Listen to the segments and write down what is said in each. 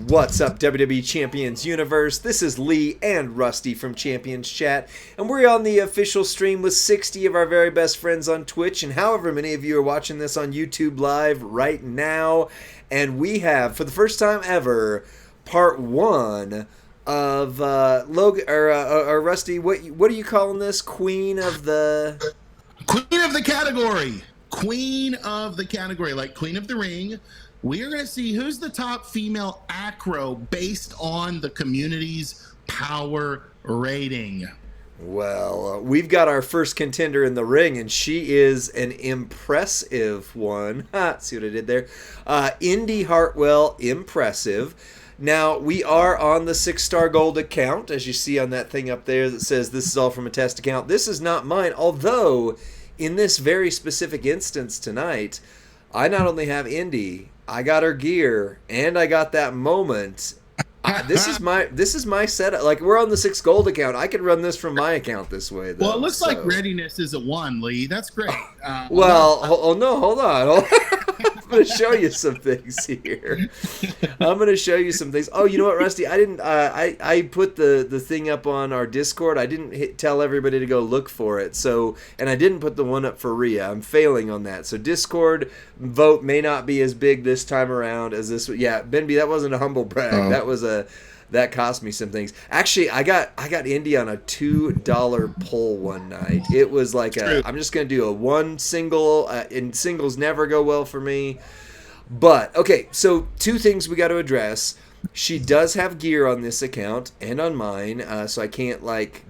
What's up, WWE Champions Universe? This is Lee and Rusty from Champions Chat, and we're on the official stream with 60 of our very best friends on Twitch, and however many of you are watching this on YouTube Live right now. And we have, for the first time ever, part one of Logan or Rusty. What are you calling this? Queen of the category. Queen of the category, like Queen of the Ring. We are going to see who's the top female acro based on the community's power rating. Well, we've got our first contender in the ring, and she is an impressive one. See what I did there? Indi Hartwell, impressive. Now, we are on the 6-star gold account, as you see on that thing up there that says this is all from a test account. This is not mine, although in this very specific instance tonight, I not only have Indi, I got her gear, and I got that moment. This is my setup. Like, we're on the 6 gold account. I could run this from my account this way, though. Well, it looks like readiness is a 1, Lee. That's great. Hold on. I'm going to show you some things here. I'm going to show you some things. Oh, you know what, Rusty? I didn't. I put the thing up on our Discord. I didn't tell everybody to go look for it. And I didn't put the one up for Rhea. I'm failing on that. So Discord vote may not be as big this time around as this. Yeah, Benby, that wasn't a humble brag. That cost me some things. Actually, I got Indi on a $2 pull one night. It was like I'm just going to do a one single, and singles never go well for me. But, okay, so 2 things we got to address. She does have gear on this account and on mine, so I can't,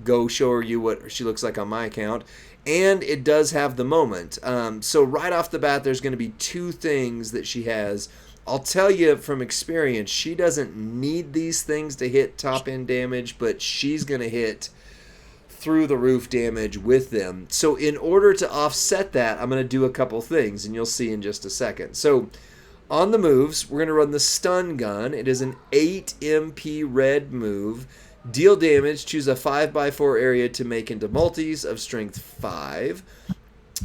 go show you what she looks like on my account. And it does have the moment. So right off the bat, there's going to be 2 things that she has. I'll tell you from experience, she doesn't need these things to hit top-end damage, but she's going to hit through-the-roof damage with them. So in order to offset that, I'm going to do a couple things, and you'll see in just a second. So on the moves, we're going to run the stun gun. It is an 8 MP red move. Deal damage, choose a 5x4 area to make into multis of strength 5.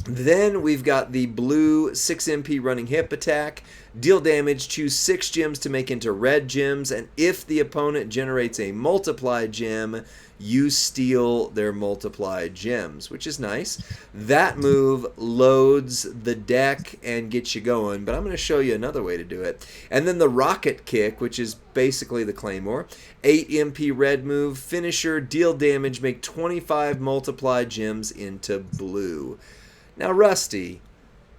Then we've got the blue 6 MP running hip attack. Deal damage, choose 6 gems to make into red gems, and if the opponent generates a multiply gem, you steal their multiplied gems, which is nice. That move loads the deck and gets you going, but I'm going to show you another way to do it. And then the rocket kick, which is basically the claymore. 8 MP red move, finisher, deal damage, make 25 multiplied gems into blue. Now, Rusty,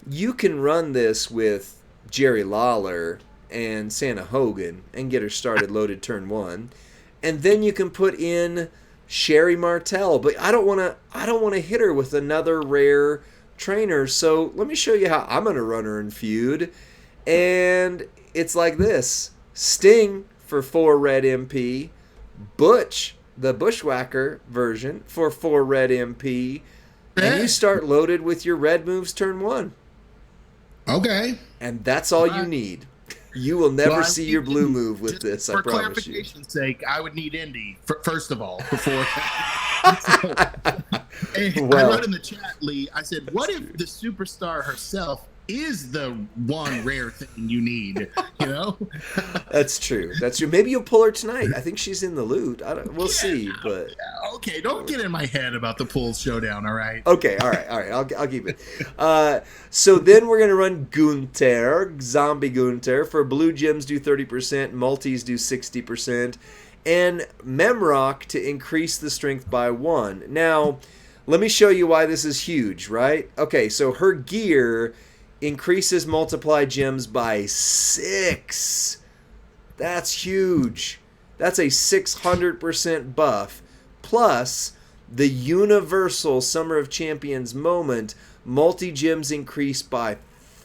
you can run this with Jerry Lawler and Santa Hogan and get her started loaded turn 1, and then you can put in Sherry Martel. But I don't want to hit her with another rare trainer. So let me show you how I'm going to run her in feud, and it's like this: Sting for 4 red MP, Butch the Bushwhacker version for 4 red MP. And you start loaded with your red moves turn 1. Okay. And that's all you need. You will never see your blue move with this, I promise you. For clarification's sake, I would need Indi, first of all, before... I wrote in the chat, Lee, I said, what if the superstar herself is the one rare thing you need, you know? That's true. Maybe you'll pull her tonight. I think she's in the loot. We'll see, but... Okay, don't get in my head about the pulls showdown, all right? Okay, all right. I'll keep it. So then we're going to run Gunther, Zombie Gunther. For blue gems, do 30%. Multis do 60%. And Memrock to increase the strength by 1. Now, let me show you why this is huge, right? Okay, so her gear increases multiply gems by 6. That's huge. That's a 600% buff. Plus, the universal Summer of Champions moment, multi-gems increase by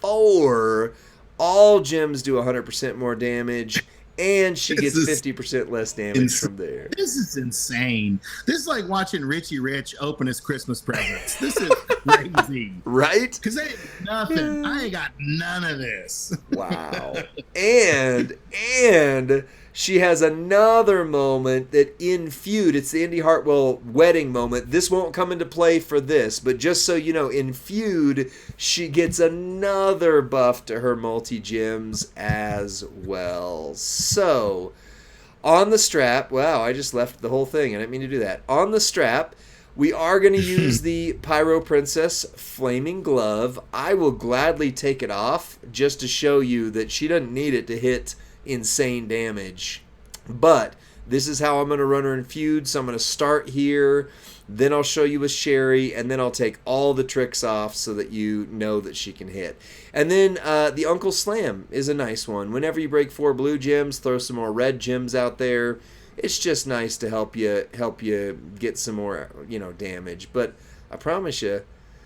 4. All gems do 100% more damage. And she gets 50% less damage from there. This is insane. This is like watching Richie Rich open his Christmas presents. This is crazy. Right? Because they ain't nothing. I ain't got none of this. Wow. And she has another moment that in Feud, it's the Indi Hartwell wedding moment. This won't come into play for this, but just so you know, in Feud, she gets another buff to her multi-gems as well. So, on the strap, wow, I just left the whole thing. I didn't mean to do that. On the strap, we are going to use the Pyro Princess Flaming Glove. I will gladly take it off just to show you that she doesn't need it to hit insane damage. But this is how I'm going to run her in Feud. So I'm going to start here, then I'll show you with Sherry, and then I'll take all the tricks off so that you know that she can hit. And then the Uncle Slam is a nice one. Whenever you break 4 blue gems, throw some more red gems out there. It's just nice to help you get some more, damage. But I promise you,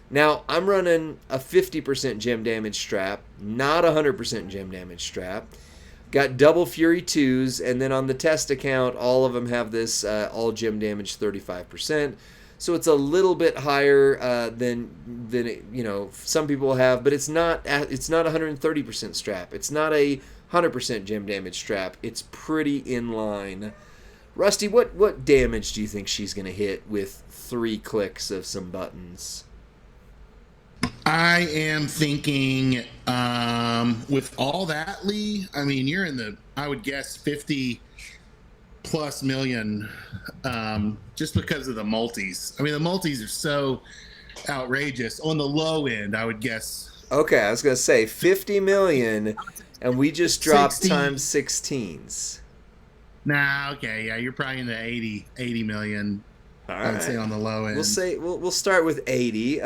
now I'm running a 50% gem damage strap, not a 100% gem damage strap. Got double Fury 2s, and then on the test account, all of them have this all gem damage 35%. So it's a little bit higher than some people have, but it's not a 130% strap. It's not a 100% gem damage strap. It's pretty in line. Rusty, what damage do you think she's going to hit with 3 clicks of some buttons? I am thinking with all that, Lee, I mean, you're in the, I would guess, 50 plus million just because of the multis. I mean, the multis are so outrageous. On the low end, I would guess. Okay, I was going to say 50 million, and we just dropped 16. times 16s. Nah, okay, yeah, you're probably in the 80 million. All I would right. say on the low end. We'll start with 80.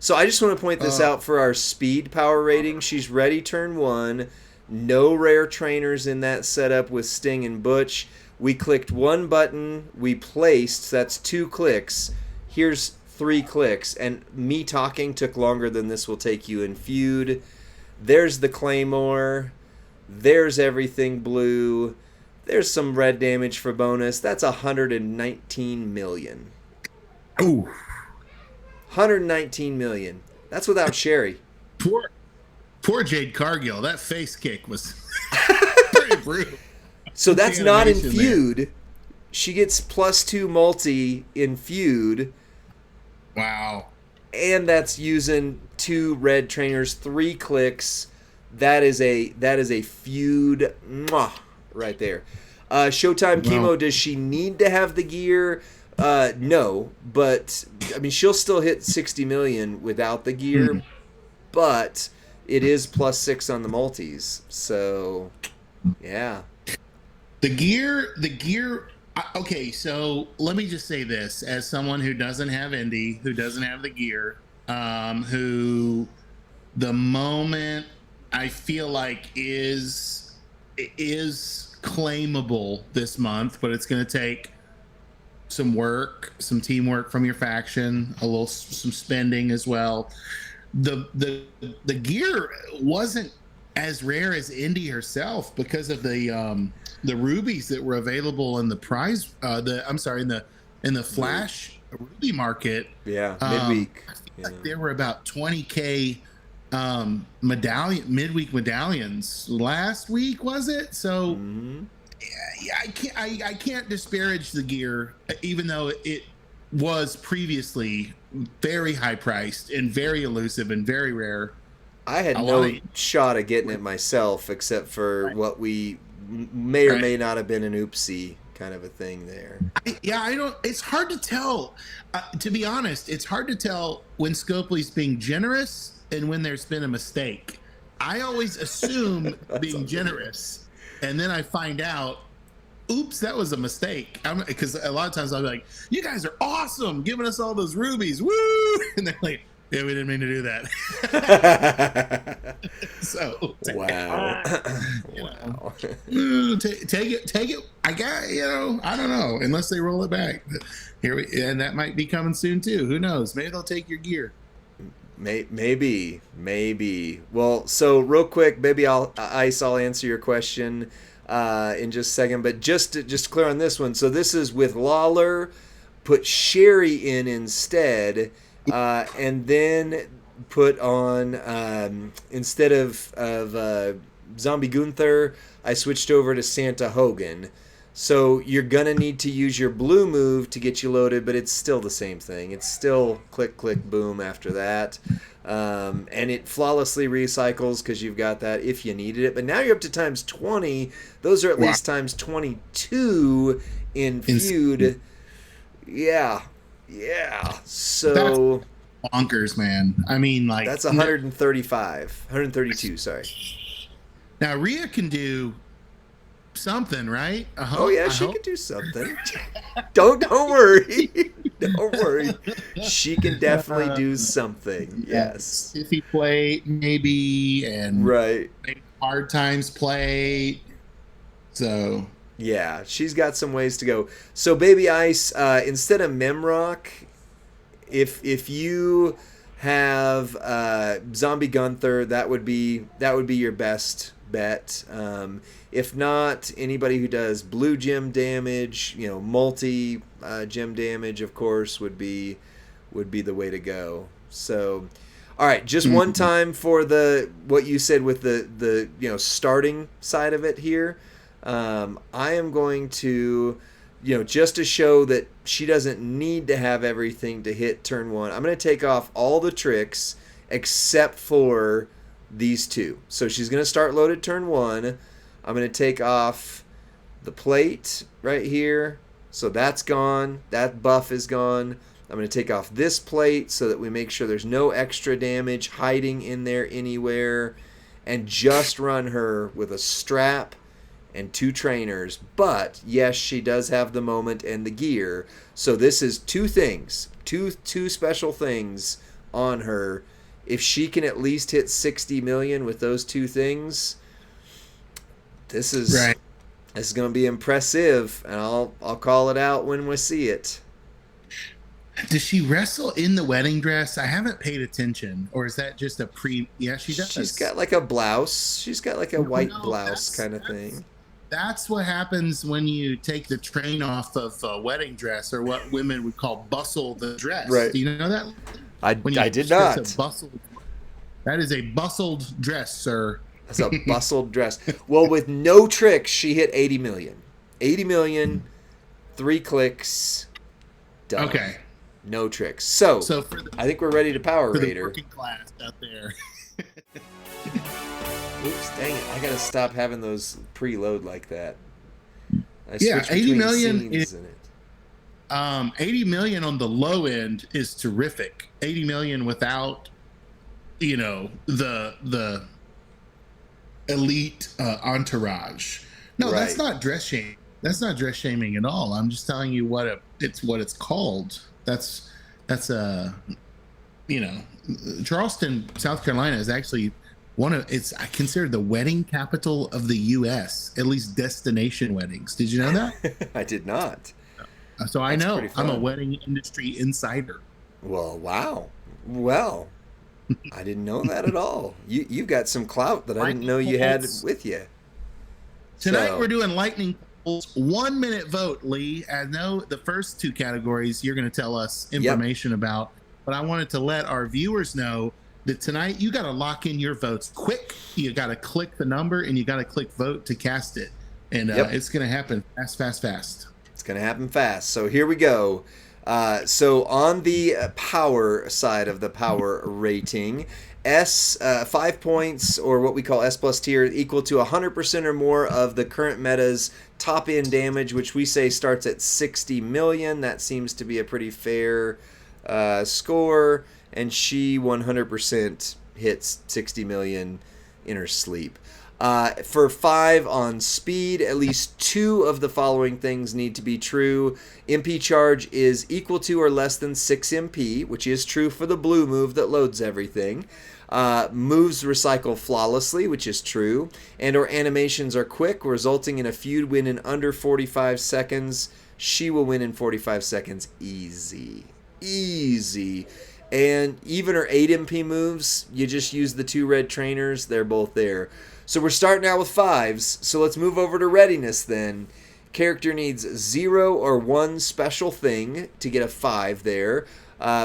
So I just want to point this out for our speed power rating. She's ready turn 1. No rare trainers in that setup with Sting and Butch. We clicked 1 button. We placed. That's 2 clicks. Here's 3 clicks. And me talking took longer than this will take you in Feud. There's the Claymore. There's everything blue. There's some red damage for bonus. That's 119 million. Ooh. 119 million. That's without Sherry. Poor Jade Cargill. That face kick was pretty brutal. So that's not in Feud. There. She gets +2 multi in Feud. Wow. And that's using 2 red trainers, 3 clicks. That is a Feud right there. Showtime Chemo, does she need to have the gear? No, but I mean she'll still hit 60 million without the gear, but it is +6 on the multis. So, yeah. The gear. Okay, so let me just say this as someone who doesn't have Indi, who doesn't have the gear, who the moment I feel like is claimable this month, but it's going to take some work, some teamwork from your faction, some spending as well. The gear wasn't as rare as Indi herself because of the rubies that were available in the prize. In the Flash ruby market. Yeah, midweek. I feel like there were about 20K midweek medallions last week, was it? So I can't disparage the gear, even though it was previously very high priced and very elusive and very rare. I had no shot of getting it myself, except for what we may or may not have been an oopsie kind of a thing there. It's hard to tell. To be honest, it's hard to tell when Scopely's being generous and when there's been a mistake. I always assume being generous, and then I find out, oops, that was a mistake. Because a lot of times I'll be like, you guys are awesome, giving us all those rubies, woo! And they're like, yeah, we didn't mean to do that. So, wow. Wow. Take it. I don't know, unless they roll it back. And that might be coming soon too. Who knows? Maybe they'll take your gear. Maybe. Well, so real quick, maybe I'll answer your question in just a second, but just clear on this one. So this is with Lawler, put Sherry in instead, and then put on instead of Zombie Gunther, I switched over to Santa Hogan. So you're going to need to use your blue move to get you loaded, but it's still the same thing. It's still click, click, boom after that. And it flawlessly recycles because you've got that if you needed it. But now you're up to times 20. Those are at least times 22 in feud. Yeah. So that's bonkers, man. I mean, like, that's 132, sorry. Now Rhea can do something, right? She can do something. Don't worry. Don't worry. She can definitely do something. Yes. Sissy plate, maybe, and right. Maybe hard times plate. So yeah, she's got some ways to go. So Baby Ice, instead of Memrock, if you have Zombie Gunther, that would be your best bet. If not, anybody who does blue gem damage, multi gem damage, of course, would be the way to go. So, all right, just one time for what you said with the starting side of it here. I am going to, just to show that she doesn't need to have everything to hit turn one, I'm going to take off all the tricks except for these two. So she's going to start loaded turn one. I'm going to take off the plate right here. So that's gone. That buff is gone. I'm going to take off this plate so that we make sure there's no extra damage hiding in there anywhere. And just run her with a strap and 2 trainers. But, yes, she does have the moment and the gear. So this is 2 things. Two special things on her. If she can at least hit 60 million with those 2 things, this is going to be impressive, and I'll call it out when we see it. Does she wrestle in the wedding dress? I haven't paid attention, or is that just a pre? Yeah, she does. She's got like a blouse. She's got like a white blouse kind of thing. That's what happens when you take the train off of a wedding dress, or what women would call bustle the dress. Right. Do you know that? I did not. That is a bustled dress, sir. That's a bustled dress. Well, with no tricks, she hit 80 million. 80 million, 3 clicks, done. Okay. No tricks. So I think we're ready to power rate her. Working class out there. Oops, dang it. I got to stop having those preload like that. 80 million is, 80 million on the low end is terrific. 80 million without, the elite entourage. No, that's not dress shaming. That's not dress shaming at all. I'm just telling you what it's called. That's Charleston, South Carolina is actually I consider the wedding capital of the U.S., at least destination weddings. Did you know that? I did not. So I know. I'm a wedding industry insider. Well, wow. Well, I didn't know that at all. You've got some clout that I didn't know you had with you. Tonight we're doing lightning polls. 1 minute vote, Lee. I know the first 2 categories you're going to tell us information about, but I wanted to let our viewers know that tonight you got to lock in your votes quick. You got to click the number and you got to click vote to cast it. And it's going to happen fast. It's going to happen fast. So here we go. So on the power side of the power rating, 5 points, or what we call S plus tier, equal to 100% or more of the current meta's top end damage, which we say starts at 60 million. That seems to be a pretty fair score. And she 100% hits 60 million in her sleep. For 5 on speed, at least 2 of the following things need to be true. MP charge is equal to or less than 6 MP, which is true for the blue move that loads everything. Moves recycle flawlessly, which is true. And or animations are quick, resulting in a feud win in under 45 seconds. She will win in 45 seconds easy. And even her 8 MP moves, you just use the 2 red trainers. They're both there. So we're starting out with 5s. So let's move over to readiness then. Character needs 0 or 1 special thing to get a 5 there.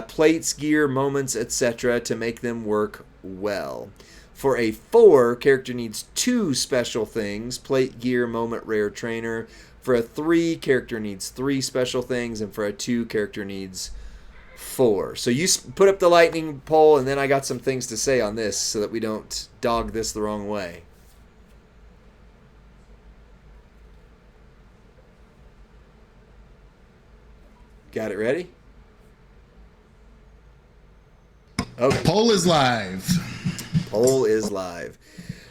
plates, gear, moments, etc. to make them work well. For a 4, character needs 2 special things: plate, gear, moment, rare, trainer. For a 3, character needs 3 special things, and for a 2, character needs 4. So you put up the lightning poll, and then I got some things to say on this so that we don't dog this the wrong way. Got it ready? Okay. Poll is live. Poll is live.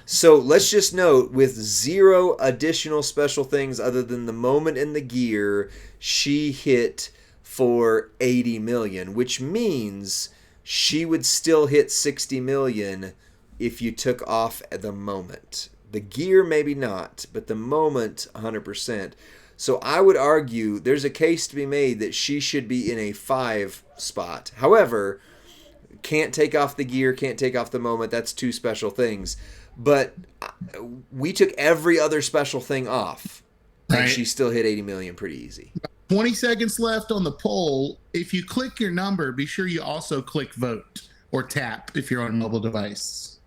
So let's just note, with 0 additional special things other than the moment and the gear, she hit for 80 million, which means she would still hit 60 million if you took off the moment. The gear maybe not, but the moment 100%. So I would argue there's a case to be made that she should be in a 5 spot. However, can't take off the gear, can't take off the moment. That's 2 special things. But we took every other special thing off, and she still hit 80 million pretty easy. 20 seconds left on the poll. If you click your number, be sure you also click vote or tap if you're on a mobile device.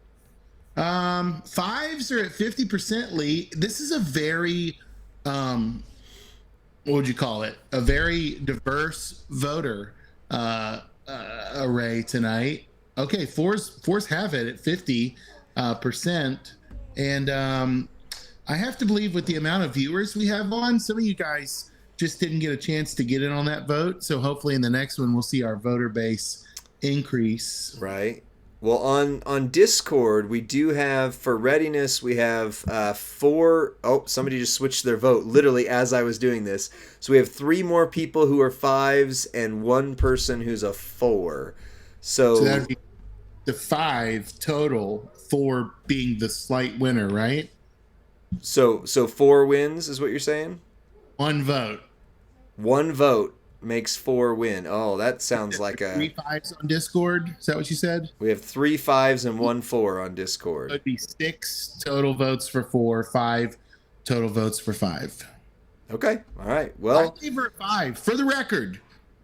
5s are at 50%, Lee. This is a very, what would you call it? A very diverse voter array tonight. Okay, fours have it at 50%. And I have to believe with the amount of viewers we have on, some of you guys just didn't get a chance to get in on that vote. So hopefully in the next one, we'll see our voter base increase. Right. Well, on Discord, we do have, for readiness, we have 4. Oh, somebody just switched their vote literally as I was doing this. So we have 3 more people who are 5s and 1 person who's a 4. So that would be the 5 total for being the slight winner, right? So 4 wins is what you're saying? 1 vote. 1 vote makes 4 win. Oh, that sounds like 3 5s on Discord. Is that what you said? We have 3 5s and 1 4 on Discord. It would be 6 total votes for 4, 5 total votes for 5. Okay. All right. Well, I gave her a 5. For the record,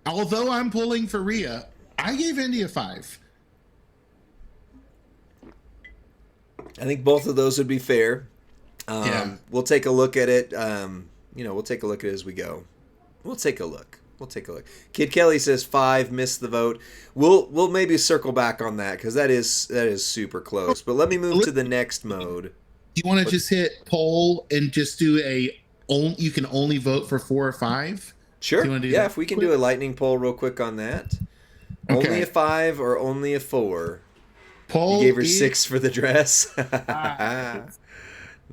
although I'm pulling for Rhea, I gave Indi a 5. I think both of those would be fair. Yeah. We'll take a look at it. We'll take a look at it as we go. We'll take a look. Kid Kelly says 5, missed the vote. We'll maybe circle back on that because that is super close. But let me move to the next mode. You want to just hit poll and just do you can only vote for 4 or 5? Sure. Do Yeah, if we can do a lightning poll real quick on that. Okay. Only a 5 or only a 4? Poll you gave her 6 for the dress.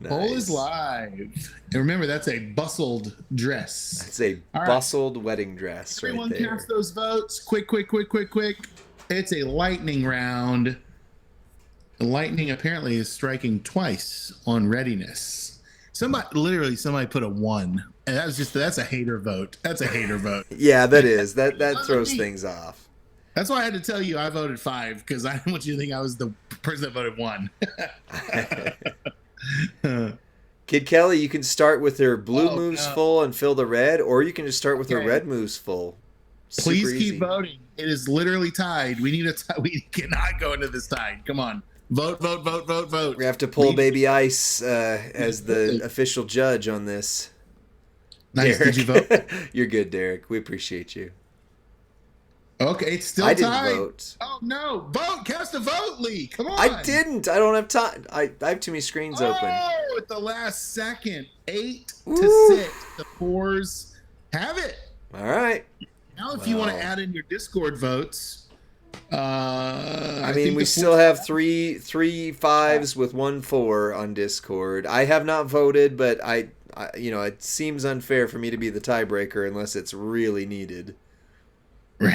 Nice. Poll is live. And remember, that's a bustled dress. That's a bustled wedding dress. Everyone right there. cast those votes. Quick. It's a lightning round. The lightning apparently is striking twice on readiness. Somebody put a 1. And that's a hater vote. That's a hater vote. Yeah, that is. That throws things off. That's why I had to tell you I voted 5, because I didn't want you to think I was the person that voted 1. Kid Kelly, you can start with her blue moves full and fill the red, or you can just start with her red moves full. Please keep voting. It is literally tied. We cannot go into this tied. Come on. Vote. We have to pull Baby Ice as the official judge on this. Nice. Derek. Did you vote? You're good, Derek. We appreciate you. Okay, it's still tied. I didn't vote. Oh, no. Vote. Cast a vote, Lee. Come on. I didn't. I don't have time. I have too many screens open. Oh, at the last second. 8 to 6. The 4s have it. All right. Now, if you want to add in your Discord votes, I mean, we still have three 5s with 1 4 on Discord. I have not voted, but I it seems unfair for me to be the tiebreaker unless it's really needed. Don't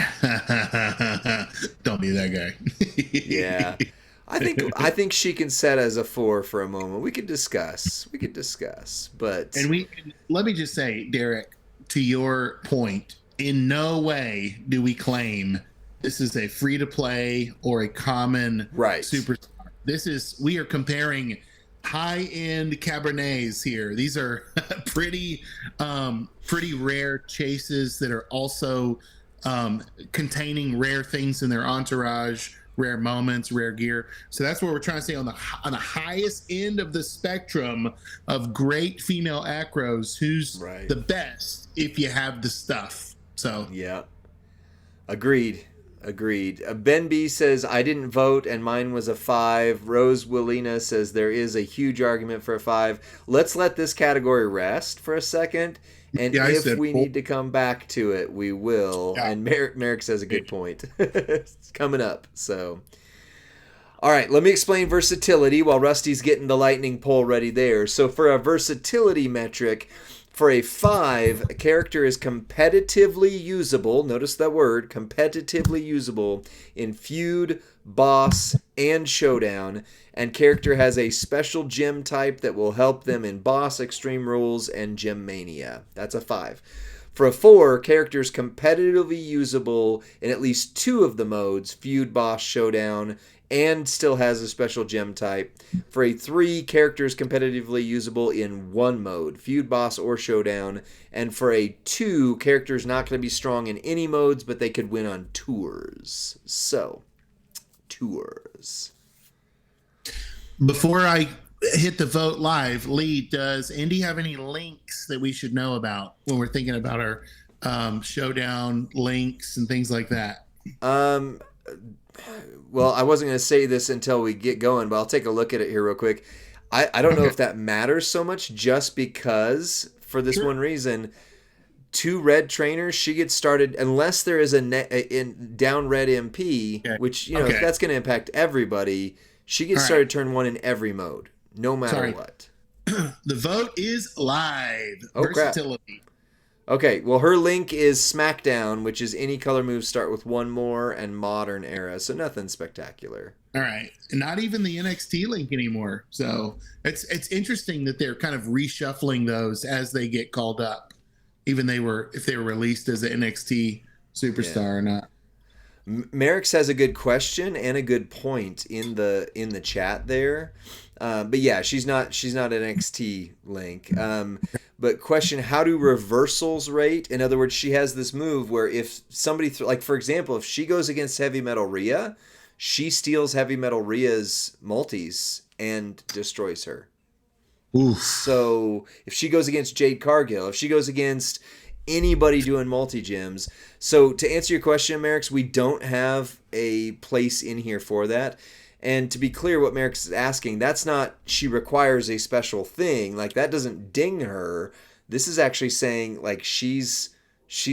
be that guy. Yeah. I think she can set as a 4 for a moment. We could discuss, but let me just say, Derek, to your point, in no way do we claim this is a free to play or a common superstar. We are comparing high-end Cabernets here. These are pretty rare chases that are also containing rare things in their entourage, rare moments, rare gear. So that's what we're trying to say on the highest end of the spectrum of great female acros. Who's the best if you have the stuff? So yeah, agreed. Ben B says, I didn't vote and mine was a 5. Rose Willina says there is a huge argument for a 5. Let's let this category rest for a second. And if we need to come back to it, we will. Yeah. And Merrick says a good point. It's coming up. So, all right, let me explain versatility while Rusty's getting the lightning pole ready there. So for a versatility metric, for a 5, a character is competitively usable. Notice that word, competitively usable in feud, boss, and showdown. And character has a special gem type that will help them in boss, extreme rules, and gem mania. That's a 5. For a 4, character is competitively usable in at least 2 of the modes, feud, boss, showdown, and still has a special gem type. For a 3, character is competitively usable in 1 mode, feud, boss, or showdown. And for a 2, character is not going to be strong in any modes, but they could win on tours. So, tours. Before I hit the vote live, Lee, does Indi have any links that we should know about when we're thinking about our showdown links and things like that? Well, I wasn't going to say this until we get going, but I'll take a look at it here real quick. I don't know if that matters so much, just because for this one reason, 2 red trainers, she gets started unless there is a down red MP, which that's going to impact everybody. She gets started turn 1 in every mode, no matter what. The vote is live. Versatility. Crap. Okay, well, her link is SmackDown, which is any color moves start with 1 more, and Modern Era, so nothing spectacular. All right, not even the NXT link anymore. So it's interesting that they're kind of reshuffling those as they get called up, even if they were released as an NXT superstar or not. Merrick has a good question and a good point in the chat there. But yeah, she's not an NXT link. But question, how do reversals rate? In other words, she has this move where if somebody, for example, if she goes against Heavy Metal Rhea, she steals Heavy Metal Rhea's multis and destroys her. Oof. So if she goes against Jade Cargill, if she goes against anybody doing multi-gems. So to answer your question, Merrick, we don't have a place in here for that. And to be clear, what Merrick is asking, that's not she requires a special thing. Like, that doesn't ding her. This is actually saying, like, she's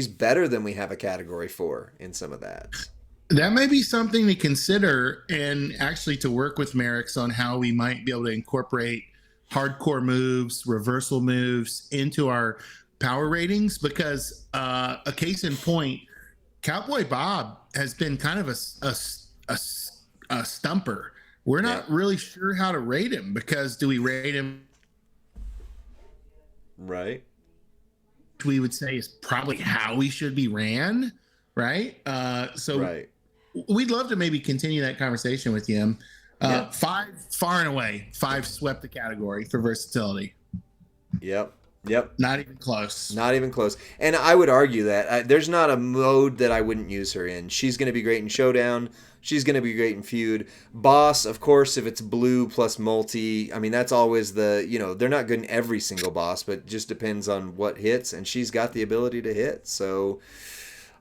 better than we have a category for in some of that. That may be something to consider, and actually to work with Merrick's on how we might be able to incorporate hardcore moves, reversal moves into our power ratings, because a case in point, Cowboy Bob has been kind of a stumper. We're not really sure how to rate him, because do we rate him? Right. We would say is probably how he should be ran. Right. We'd love to maybe continue that conversation with you. 5, far and away, 5 swept the category for versatility. Yep. Not even close. And I would argue that there's not a mode that I wouldn't use her in. She's going to be great in Showdown. She's going to be great in Feud. Boss, of course, if it's blue plus multi, I mean, that's always they're not good in every single boss, but it just depends on what hits, and she's got the ability to hit. So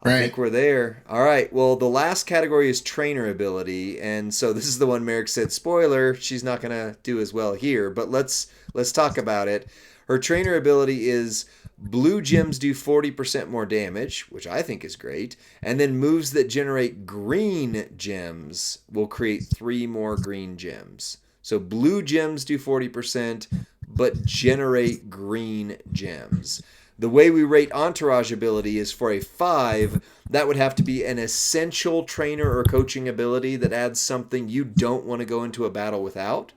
I think we're there. All right. Well, the last category is trainer ability, and so this is the one Merrick said, spoiler, she's not going to do as well here, but let's talk about it. Her trainer ability is blue gems do 40% more damage, which I think is great, and then moves that generate green gems will create 3 more green gems. So blue gems do 40%, but generate green gems. The way we rate entourage ability is for a 5, that would have to be an essential trainer or coaching ability that adds something you don't want to go into a battle without.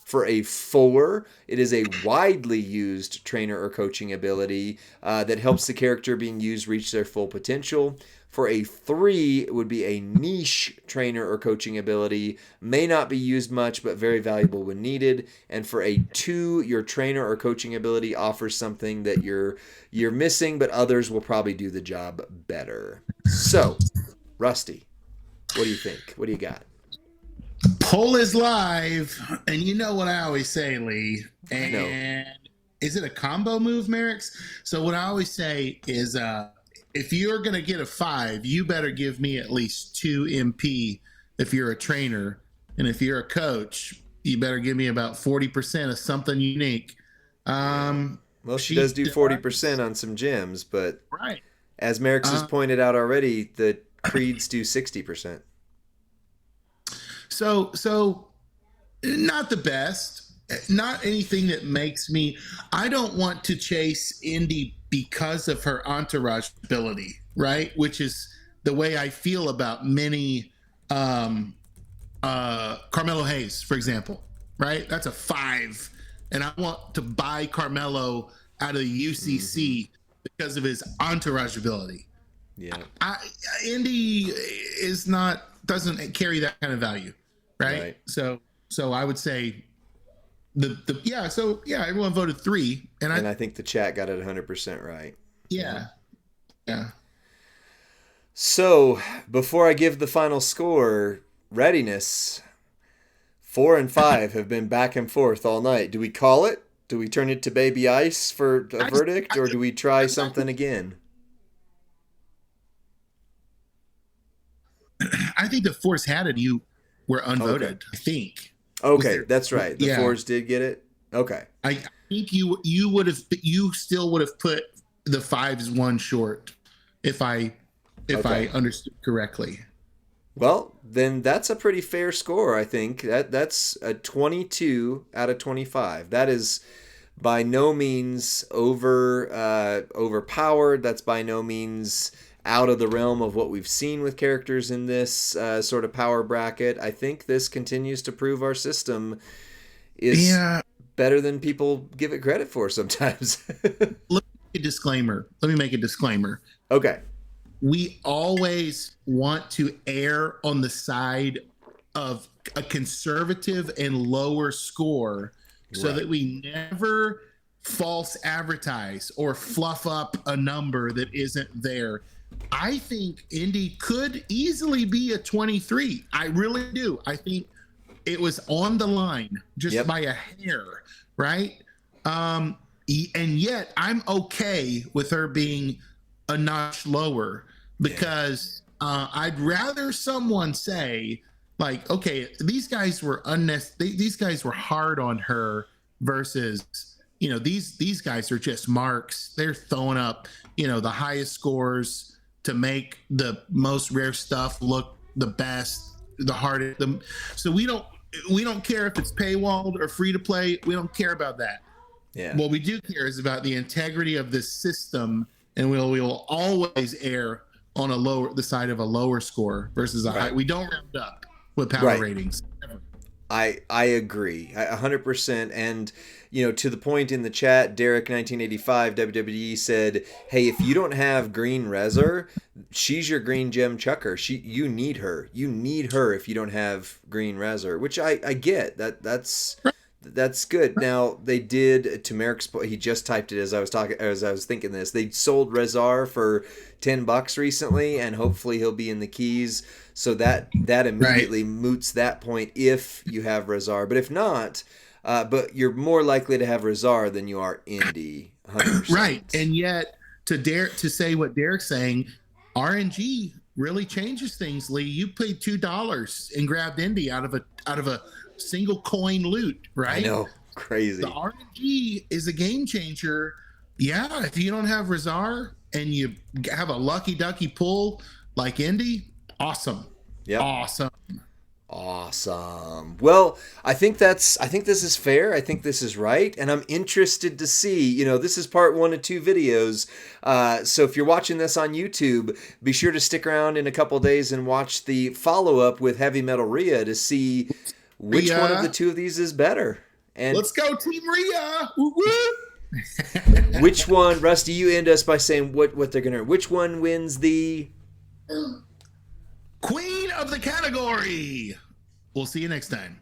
For a 4, it is a widely used trainer or coaching ability that helps the character being used reach their full potential. For a 3, it would be a niche trainer or coaching ability, may not be used much, but very valuable when needed. And for a 2, your trainer or coaching ability offers something that you're missing, but others will probably do the job better. So, Rusty, what do you think? What do you got? Poll is live, and you know what I always say, Lee. And is it a combo move, Merrick's? So what I always say is, if you're going to get a 5, you better give me at least 2 MP if you're a trainer. And if you're a coach, you better give me about 40% of something unique. Well, she does do 40% on some gyms, but right. As Merrick's has pointed out already, the creeds do 60%. So not the best, not anything that makes me. I don't want to chase Indi because of her entourage ability, right? Which is the way I feel about many Carmelo Hayes, for example, right? That's a 5, and I want to buy Carmelo out of the UCC because of his entourage ability. Yeah, Indi doesn't carry that kind of value. Right. So I would say everyone voted 3, and I think the chat got it 100% right. Yeah. So before I give the final score, readiness, 4 and 5 have been back and forth all night. Do we call it? Do we turn it to baby ice for a verdict, or do we try something again? I think the Force had it. You were unvoted. Okay. I think. Okay, that's right. The Force did get it. Okay. I think you still would have put the 5s 1 short if I understood correctly. Well, then that's a pretty fair score, I think. That's a 22 out of 25. That is by no means overpowered. That's by no means out of the realm of what we've seen with characters in this sort of power bracket. I think this continues to prove our system is better than people give it credit for sometimes. Let me make a disclaimer. Okay. We always want to err on the side of a conservative and lower score so that we never false advertise or fluff up a number that isn't there. I think Indi could easily be a 23. I really do. I think it was on the line just by a hair, right? And yet I'm okay with her being a notch lower because I'd rather someone say, like, okay, these guys were these guys were hard on her versus, these guys are just marks. They're throwing up, the highest scores to make the most rare stuff look the best, the hardest. So we don't care if it's paywalled or free to play. We don't care about that. Yeah. What we do care is about the integrity of this system, and we will always err on the side of a lower score versus a high. We don't round up with power ratings. I agree 100%. And, to the point in the chat, Derek 1985 WWE said, hey, if you don't have green Rezor, she's your green gem chucker. You need her. You need her if you don't have green Rezor, which I get. That's good. Now they did, to Merrick's point, he just typed it as I was thinking this. They sold Rezar for $10 recently, and hopefully he'll be in the keys. So that immediately moots that point if you have Rezar. But if not, but you're more likely to have Rezar than you are Indi. 100%. Right. And yet to say what Derek's saying, RNG really changes things, Lee. You paid $2 and grabbed Indi out of a single coin loot, right? I know. Crazy. The RNG is a game changer. Yeah, if you don't have Rezar and you have a lucky ducky pull like Indi, awesome. Yeah. Awesome. Well, I think this is fair. I think this is right. And I'm interested to see, this is part 1 of 2 videos. So if you're watching this on YouTube, be sure to stick around in a couple days and watch the follow-up with Heavy Metal Rhea to see which one of the 2 of these is better. And let's go, Team Rhea. Which one, Rusty, you end us by saying what they're going to, which one wins the Queen of the category. We'll see you next time.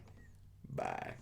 Bye.